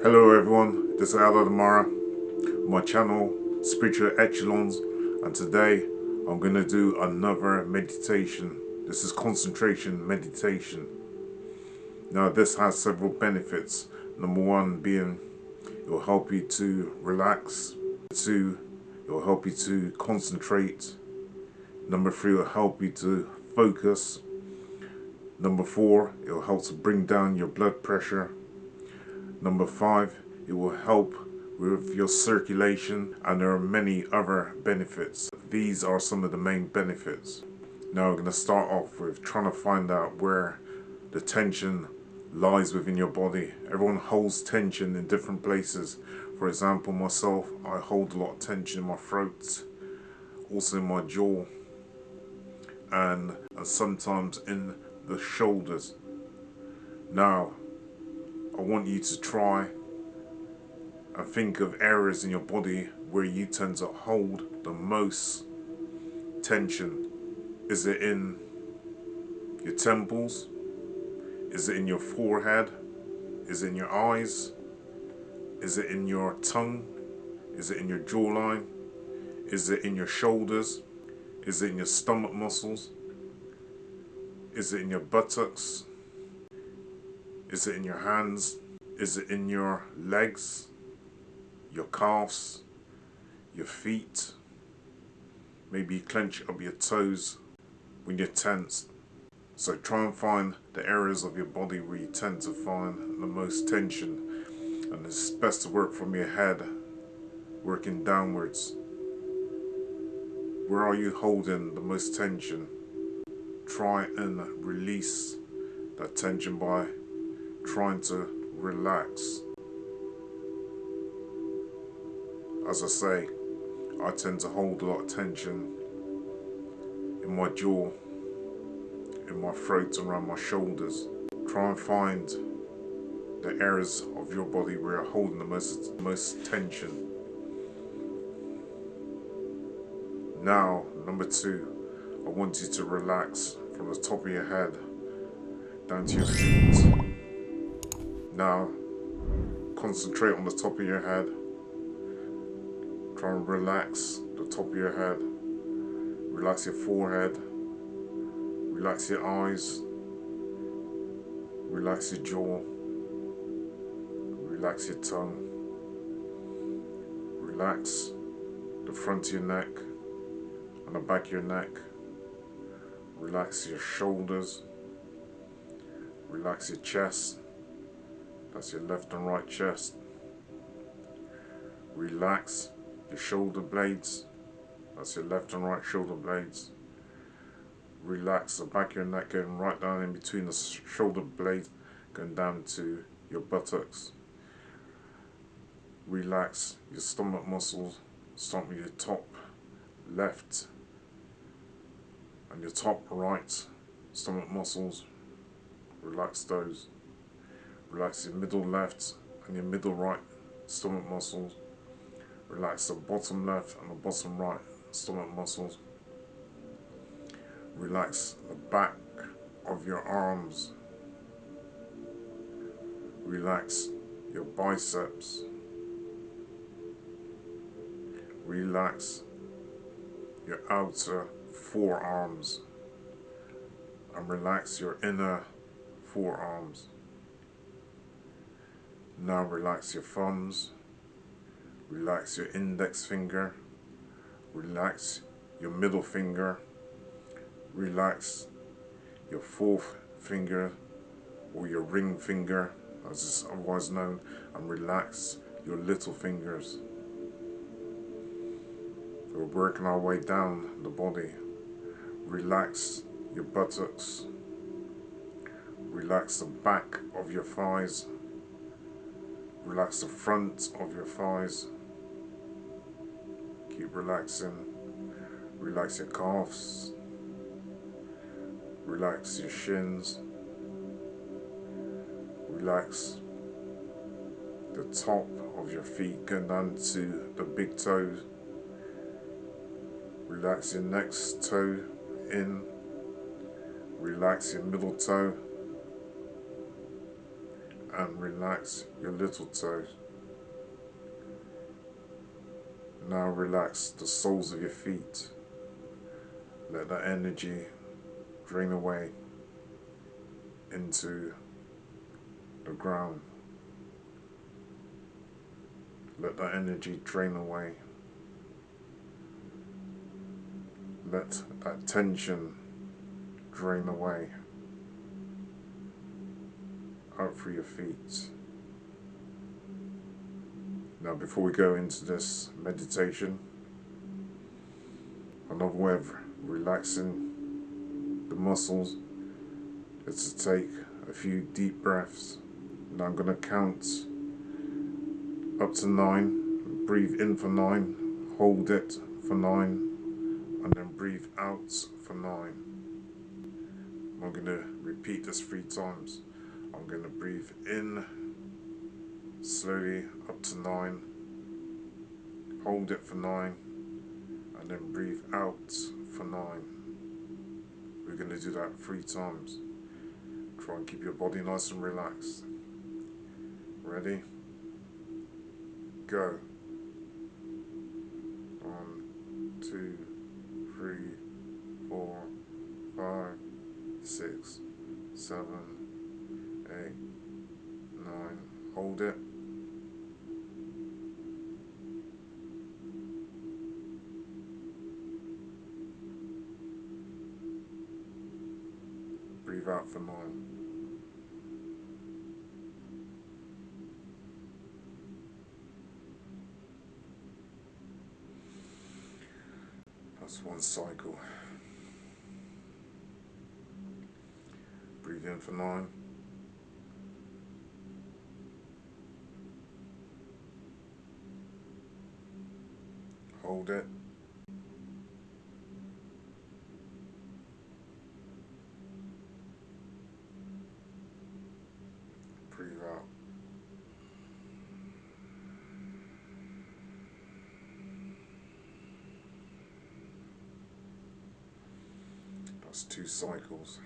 Hello everyone, this is Eldad Amara, my channel Spiritual Echelons, and today I'm going to do another meditation. This is concentration meditation. Now this has several benefits. Number one being it will help you to relax. Two, it will help you to concentrate. Number three, it will help you to focus. Number four, it will help to bring down your blood pressure. Number five, it will help with your circulation, and there are many other benefits. These are some of the main benefits. Now we're going to start off with trying to find out where the tension lies within your body. Everyone holds tension in different places. For example, myself, I hold a lot of tension in my throat, also in my jaw, and sometimes in the shoulders. Now, I want you to try and think of areas in your body where you tend to hold the most tension. Is it in your temples? Is it in your forehead? Is it in your eyes? Is it in your tongue? Is it in your jawline? Is it in your shoulders? Is it in your stomach muscles? Is it in your buttocks? Is it in your hands? Is it in your legs? Your calves? Your feet? Maybe you clench up your toes when you're tense. So try and find the areas of your body where you tend to find the most tension. And it's best to work from your head, working downwards. Where are you holding the most tension? Try and release that tension by trying to relax. As I say, I tend to hold a lot of tension in my jaw, in my throat, and around my shoulders. Try and find the areas of your body where you're holding the most tension. Now, number two, I want you to relax from the top of your head down to your feet. Now, concentrate on the top of your head. Try and relax the top of your head. Relax your forehead. Relax your eyes. Relax your jaw. Relax your tongue. Relax the front of your neck and the back of your neck. Relax your shoulders. Relax your chest. That's your left and right chest. Relax your shoulder blades. That's your left and right shoulder blades. Relax the back of your neck, going right down in between the shoulder blades, going down to your buttocks. Relax your stomach muscles, starting with your top left and your top right stomach muscles. Relax those. Relax your middle left and your middle right stomach muscles. Relax the bottom left and the bottom right stomach muscles. Relax the back of your arms. Relax your biceps. Relax your outer forearms. And relax your inner forearms. Now relax your thumbs. Relax your index finger. Relax your middle finger. Relax your fourth finger, or your ring finger as is otherwise known, and relax your little fingers. We're working our way down the body. Relax your buttocks. Relax the back of your thighs. Relax the front of your thighs. Keep relaxing. Relax your calves. Relax your shins. Relax the top of your feet going down to the big toes. Relax your next toe in. Relax your middle toe. and relax your little toes. Now relax the soles of your feet. Let that energy drain away into the ground. Let that energy drain away. Let that tension drain away out through your feet. Now, before we go into this meditation, another way of relaxing the muscles is to take a few deep breaths. Now I'm going to count up to 9, breathe in for 9, hold it for 9, and then breathe out for 9. I'm going to repeat this 3 times. I'm going to breathe in slowly up to 9, hold it for 9, and then breathe out for 9. We're going to do that 3 times. Try and keep your body nice and relaxed. Ready? Go. 1, 2, 3, 4, 5, 6, 7, 8, 9. Hold it. Breathe out for 9. That's 1 cycle. Breathe in for 9. Hold it. Breathe out. That's 2 cycles.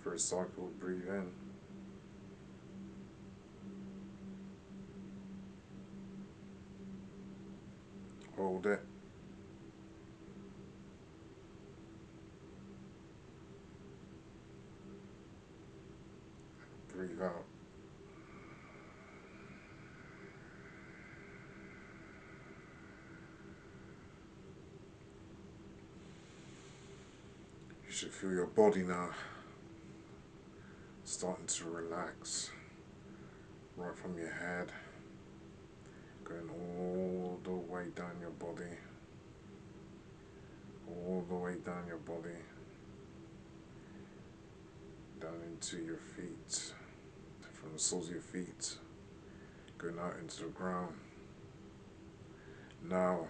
First cycle, breathe in. Hold it. Breathe out. You should feel your body now starting to relax right from your head, going all the way down your body, all the way down your body, down into your feet, from the soles of your feet, going out into the ground. Now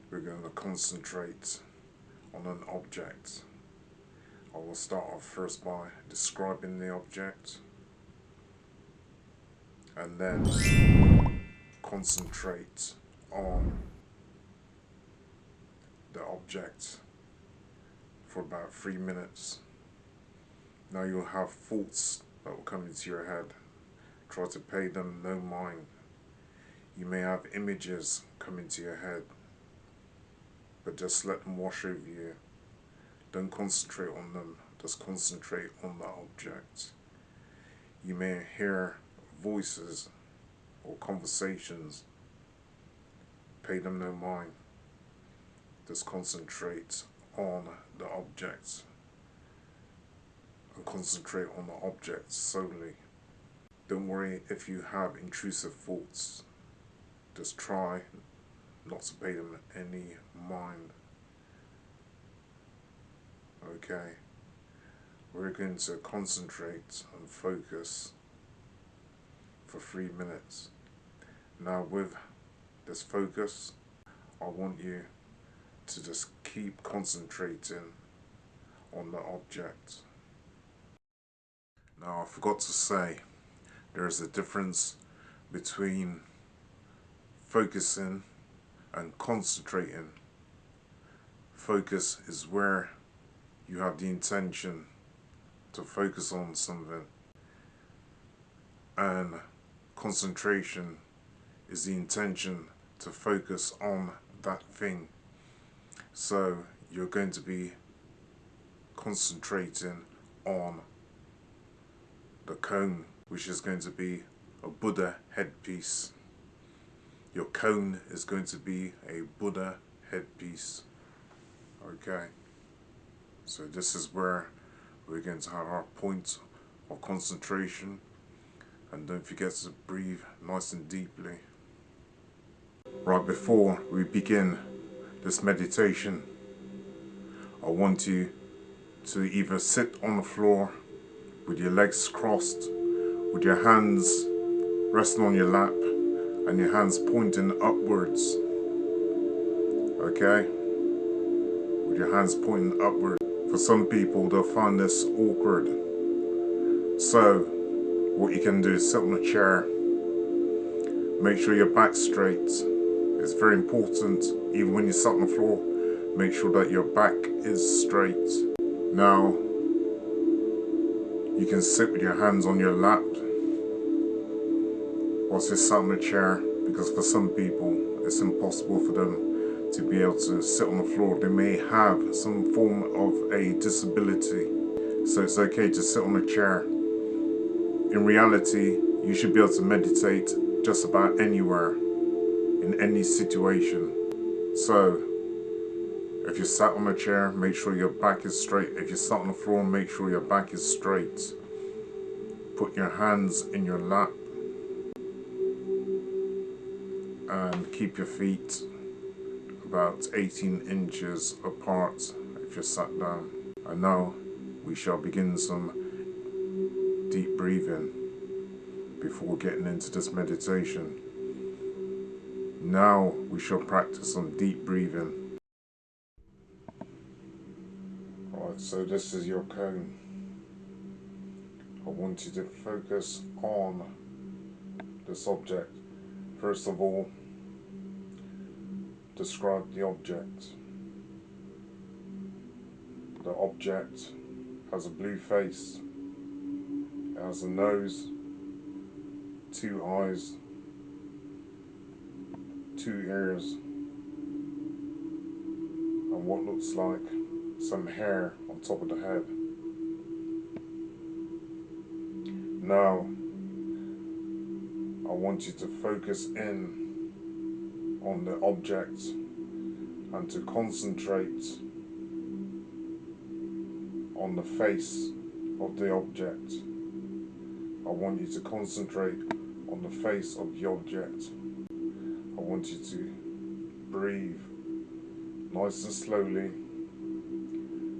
we're going to concentrate on an object. I will start off first by describing the object, and then concentrate on the object for about 3 minutes. Now you'll have thoughts that will come into your head. Try to pay them no mind. You may have images come into your head, but just let them wash over you. Don't concentrate on them, just concentrate on the object. You may hear voices or conversations. Pay them no mind. Just concentrate on the object and concentrate on the object solely. Don't worry if you have intrusive thoughts. Just try not to pay them any mind. Okay, we're going to concentrate and focus for 3 minutes. Now with this focus, I want you to just keep concentrating on the object. Now I forgot to say, there is a difference between focusing and concentrating. Focus is where you have the intention to focus on something, and concentration is the intention to focus on that thing. So you're going to be concentrating on the cone, which is going to be a Buddha headpiece. Your cone is going to be a Buddha headpiece. Okay, so this is where we're going to have our point of concentration, and don't forget to breathe nice and deeply. Right before we begin this meditation, I want you to either sit on the floor with your legs crossed, with your hands resting on your lap and your hands pointing upwards. Okay? With your hands pointing upward. For some people, they'll find this awkward. So, what you can do is sit on a chair. Make sure your back's straight. It's very important, even when you sit on the floor, make sure that your back is straight. Now, you can sit with your hands on your lap whilst you're sat on a chair, because for some people, it's impossible for them to be able to sit on the floor. They may have some form of a disability, so it's okay to sit on a chair. In reality, you should be able to meditate just about anywhere, in any situation. So, if you're sat on a chair, make sure your back is straight. If you're sat on the floor, make sure your back is straight. Put your hands in your lap and keep your feet about 18 inches apart if you're sat down. And now we shall begin some deep breathing before getting into this meditation. Now we shall practice some deep breathing. Alright, so this is your cone. I want you to focus on this object. First of all, describe the object. The object has a blue face. It has a nose, 2 eyes, 2 ears, and what looks like some hair on top of the head. Now, I want you to focus in on the object and to concentrate on the face of the object. I want you to concentrate on the face of the object. I want you to breathe nice and slowly,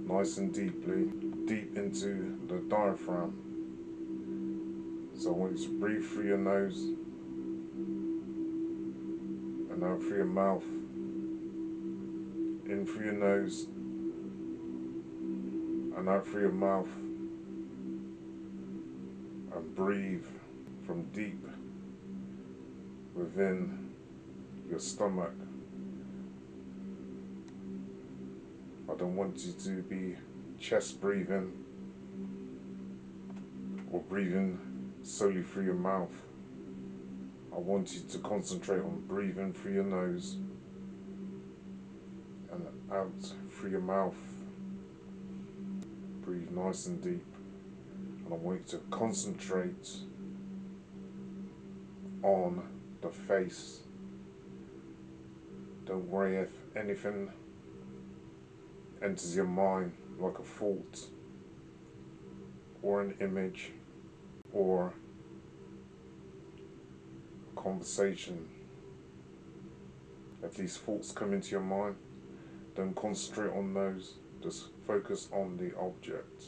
nice and deeply, deep into the diaphragm. So I want you to breathe through your nose and out through your mouth. In through your nose and out through your mouth. And breathe from deep within your stomach. I don't want you to be chest breathing or breathing solely through your mouth. I want you to concentrate on breathing through your nose and out through your mouth. Breathe nice and deep. And I want you to concentrate on the face. Don't worry if anything enters your mind, like a thought or an image or a conversation. If these thoughts come into your mind, don't concentrate on those, just focus on the object.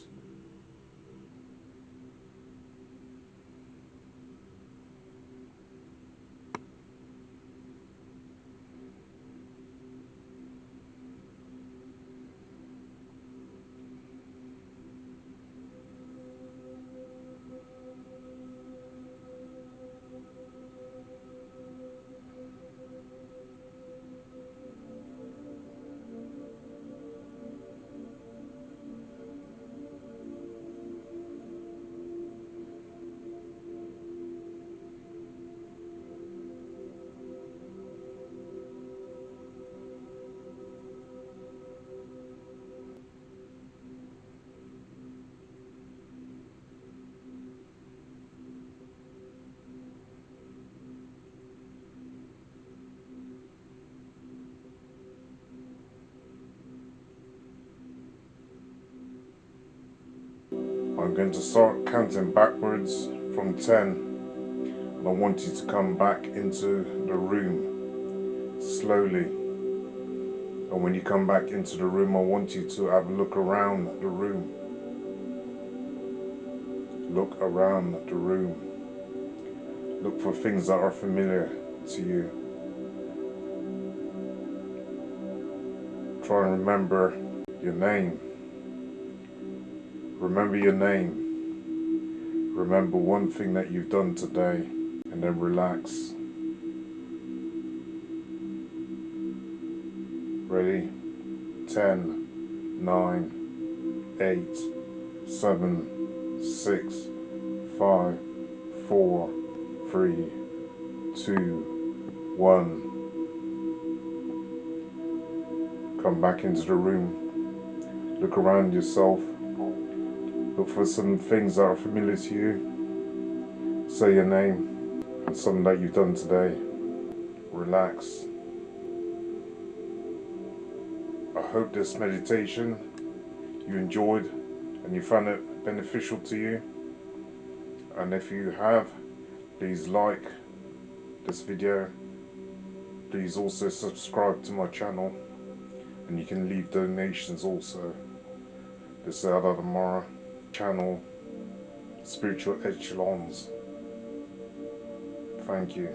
going to start counting backwards from 10, and I want you to come back into the room slowly. And when you come back into the room, I want you to have a look around the room. Look around the room. Look for things that are familiar to you. Try and remember your name. Remember your name. Remember one thing that you've done today, and then relax. Ready? 10, 9, 8, 7, 6, 5, 4, 3, 2, 1. Come back into the room. Look around yourself. Look for some things that are familiar to you. Say your name and something that you've done today. Relax. I hope this meditation you enjoyed and you found it beneficial to you. And if you have, please like this video. Please also subscribe to my channel, and you can leave donations also. This is Eldad Amara channel, Spiritual Echelons. Thank you,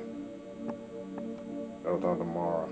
Eldad Amara.